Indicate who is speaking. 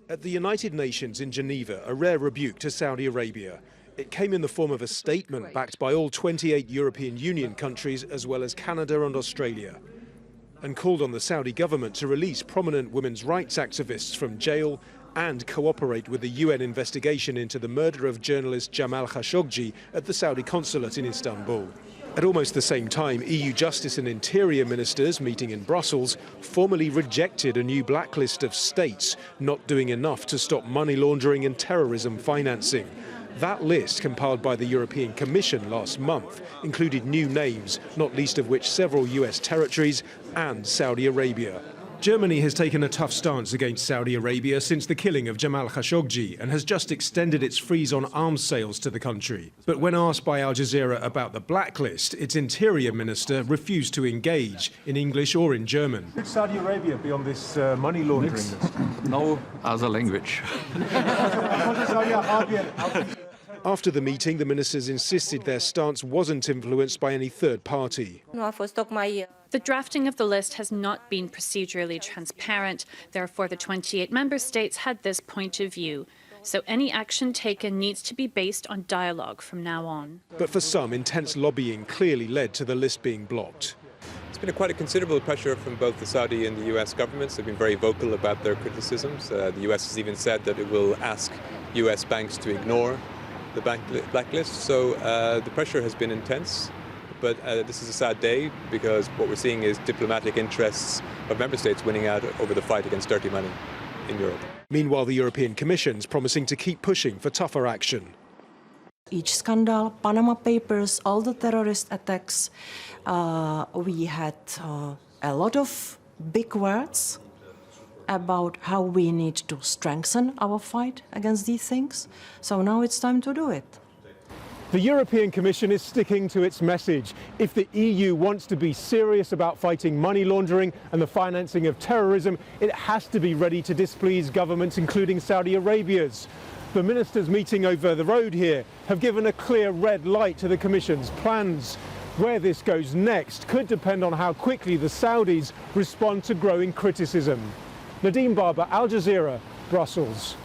Speaker 1: At the United Nations in Geneva, a rare rebuke to Saudi Arabia. It came in the form of a statement backed by all 28 European Union countries as well as Canada and Australia, and called on the Saudi government to release prominent women's rights activists from jail and cooperate with the UN investigation into the murder of journalist Jamal Khashoggi at the Saudi consulate in Istanbul. At almost the same time, EU Justice and Interior ministers meeting in Brussels formally rejected a new blacklist of states not doing enough to stop money laundering and terrorism financing. That list, compiled by the European Commission last month, included new names, not least of which several US territories and Saudi Arabia. Germany has taken a tough stance against Saudi Arabia since the killing of Jamal Khashoggi and has just extended its freeze on arms sales to the country. But when asked by Al Jazeera about the blacklist, its interior minister refused to engage in English or in German. Should Saudi Arabia be on this money laundering list?
Speaker 2: No other language.
Speaker 1: After the meeting, the ministers insisted their stance wasn't influenced by any third party.
Speaker 3: The drafting of the list has not been procedurally transparent. Therefore, the 28 member states had this point of view. So any action taken needs to be based on dialogue from now on.
Speaker 1: But for some, intense lobbying clearly led to the list being blocked.
Speaker 4: It's been quite a considerable pressure from both the Saudi and the US governments. They've been very vocal about their criticisms. The US has even said that it will ask US banks to ignore the blacklist. So the pressure has been intense. But this is a sad day because what we're seeing is diplomatic interests of member states winning out over the fight against dirty money in Europe.
Speaker 1: Meanwhile, the European Commission's promising to keep pushing for tougher action.
Speaker 5: Each scandal, Panama Papers, all the terrorist attacks, we had a lot of big words about how we need to strengthen our fight against these things. So now it's time to do it.
Speaker 1: The European Commission is sticking to its message. If the EU wants to be serious about fighting money laundering and the financing of terrorism, it has to be ready to displease governments, including Saudi Arabia's. The ministers meeting over the road here have given a clear red light to the Commission's plans. Where this goes next could depend on how quickly the Saudis respond to growing criticism. Nadim, Al Jazeera, Brussels.